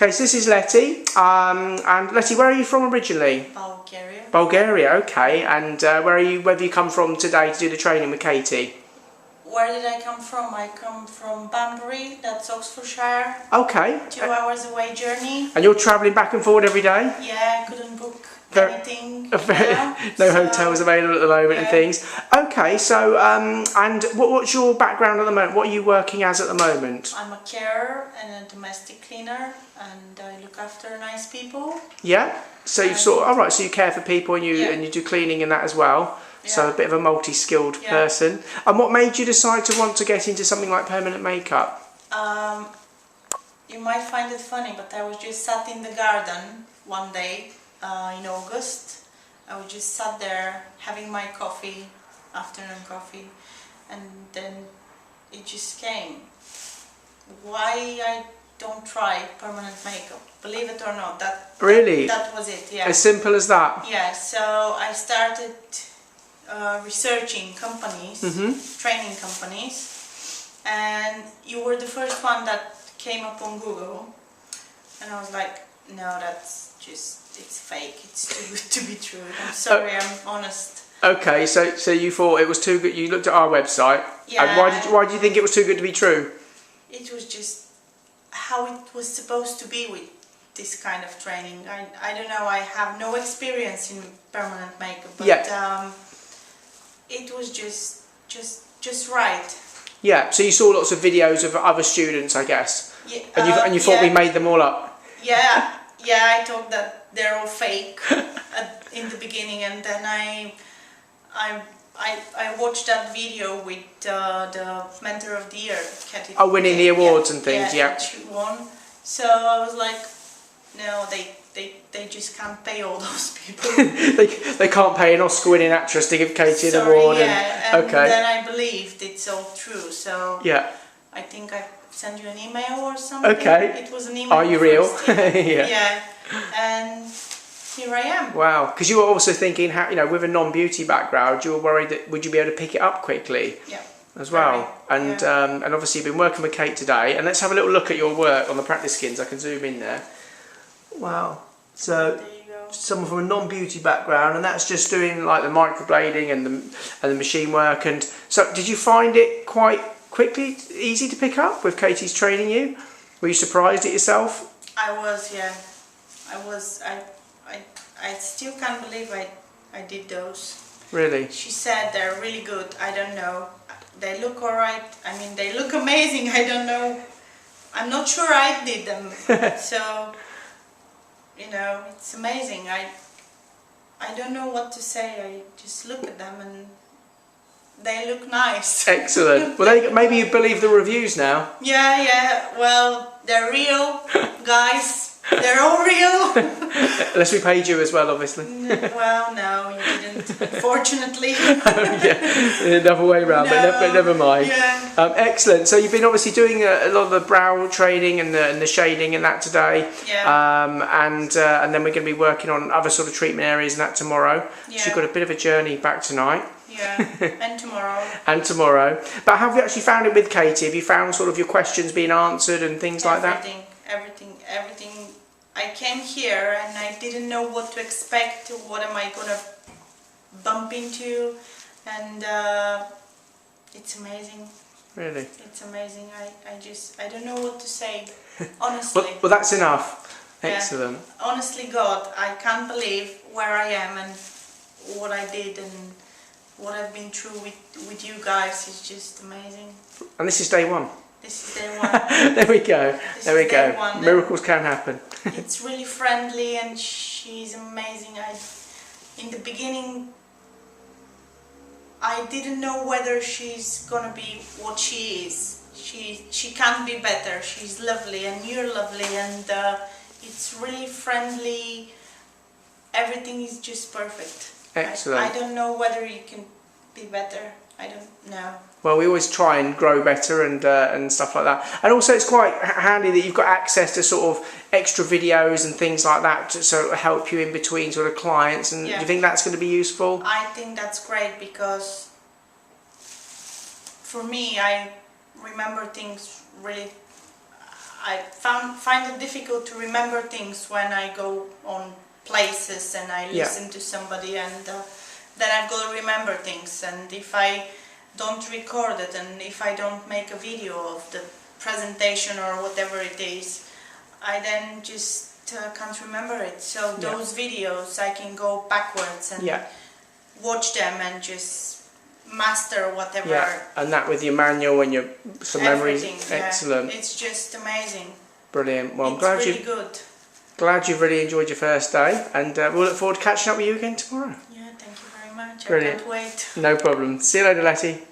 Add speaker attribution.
Speaker 1: Okay, so this is Letty. And Letty, where are you from originally?
Speaker 2: Bulgaria.
Speaker 1: Bulgaria, okay. And where have you come from today to do the training with Katy?
Speaker 2: Where did I come from? I come from Banbury, that's Oxfordshire.
Speaker 1: Okay.
Speaker 2: 2 hours away journey.
Speaker 1: And you're travelling back and forward every day?
Speaker 2: Yeah, couldn't book anything.
Speaker 1: No hotels available at the moment and things. Okay, so and what's your background at the moment? What are you working as at the moment?
Speaker 2: I'm a carer and a domestic cleaner, and I look after nice people.
Speaker 1: Yeah. So you so you care for people and you do cleaning and that as well. Yeah. So a bit of a multi-skilled person. And what made you decide to want to get into something like permanent makeup?
Speaker 2: You might find it funny, but I was just sat in the garden one day in August. I was just sat there having my coffee, afternoon coffee, and then it just came. Why I don't try permanent makeup? Believe it or not, that was it. Yeah.
Speaker 1: As simple as that.
Speaker 2: Yeah. So I started researching companies, training companies, and you were the first one that came up on Google, and I was like, no, it's fake, it's too good to be true. I'm sorry, I'm honest. Okay,
Speaker 1: so you thought it was too good, you looked at our website, and why did you think it was too good to be true?
Speaker 2: It was just how it was supposed to be with this kind of training. I don't know, I have no experience in permanent makeup, but it was just right.
Speaker 1: Yeah, so you saw lots of videos of other students, I guess, and you thought we made them all up.
Speaker 2: Yeah, I thought that they're all fake in the beginning, and then I watched that video with the Mentor of the Year, Katy.
Speaker 1: Oh, winning the awards and things, yeah.
Speaker 2: She won. So I was like, no, they just can't pay all those people.
Speaker 1: they can't pay an Oscar-winning actress to give Katy an award.
Speaker 2: And then I believed it's all true. So I think I sent you an email or something. Okay. It was an email.
Speaker 1: Are you real?
Speaker 2: Yeah. And here I am.
Speaker 1: Wow. Because you were also thinking, with a non-beauty background, you were worried that would you be able to pick it up quickly?
Speaker 2: Yeah.
Speaker 1: As well. And obviously you've been working with Kate today. And let's have a little look at your work on the practice skins. I can zoom in there. Wow. So someone from a non-beauty background, and that's just doing like the microblading and the machine work. And so, did you find it quite quickly easy to pick up with Katy's training you? Were you surprised at yourself?
Speaker 2: I was, yeah. I was. I still can't believe I did those.
Speaker 1: Really?
Speaker 2: She said they're really good. I don't know. They look alright. I mean, they look amazing. I don't know. I'm not sure I did them. So. It's amazing. I don't know what to say. I just look at them and they look nice.
Speaker 1: Excellent. Well, maybe you believe the reviews now.
Speaker 2: Yeah. Well, they're real, guys. They're all real.
Speaker 1: Unless we paid you as well, obviously.
Speaker 2: Well, no, you didn't, unfortunately.
Speaker 1: Another way around, but never mind.
Speaker 2: Yeah.
Speaker 1: Excellent. So you've been obviously doing a lot of the brow training and the shading and that today.
Speaker 2: Yeah.
Speaker 1: And then we're going to be working on other sort of treatment areas and that tomorrow. Yeah. So you've got a bit of a journey back tonight.
Speaker 2: Yeah, and tomorrow.
Speaker 1: And tomorrow. But have you actually found it with Katy? Have you found sort of your questions being answered and things like that?
Speaker 2: Everything. I came here and I didn't know what to expect. What am I gonna bump into? And it's amazing.
Speaker 1: Really?
Speaker 2: It's amazing. I don't know what to say. Honestly.
Speaker 1: well, that's enough. Excellent.
Speaker 2: Yeah. Honestly, God, I can't believe where I am and what I did and what I've been through with you guys is just amazing.
Speaker 1: And this is day one.
Speaker 2: This is day one.
Speaker 1: There we go. Miracles can happen.
Speaker 2: It's really friendly and she's amazing. In the beginning, I didn't know whether she's gonna be what she is. She can be better. She's lovely and you're lovely and it's really friendly. Everything is just perfect.
Speaker 1: Excellent.
Speaker 2: I don't know whether you can be better. I don't know.
Speaker 1: Well, we always try and grow better and stuff like that. And also it's quite handy that you've got access to sort of extra videos and things like that to sort of help you in between sort of clients. And do you think that's going to be useful?
Speaker 2: I think that's great because for me, I remember things really. I find it difficult to remember things when I go on places and I listen to somebody, and then I've got to remember things. And if I don't record it, and if I don't make a video of the presentation or whatever it is, I then just can't remember it. So those videos, I can go backwards and watch them and just master whatever.
Speaker 1: Yeah, and that with your manual and your some memories. Excellent.
Speaker 2: It's just amazing.
Speaker 1: Brilliant. Well, I'm
Speaker 2: it's
Speaker 1: glad
Speaker 2: really good.
Speaker 1: Glad you've really enjoyed your first day, and we'll look forward to catching up with you again tomorrow.
Speaker 2: Yeah, thank you very much.
Speaker 1: Brilliant.
Speaker 2: I can't wait.
Speaker 1: No problem. See you later, Letty.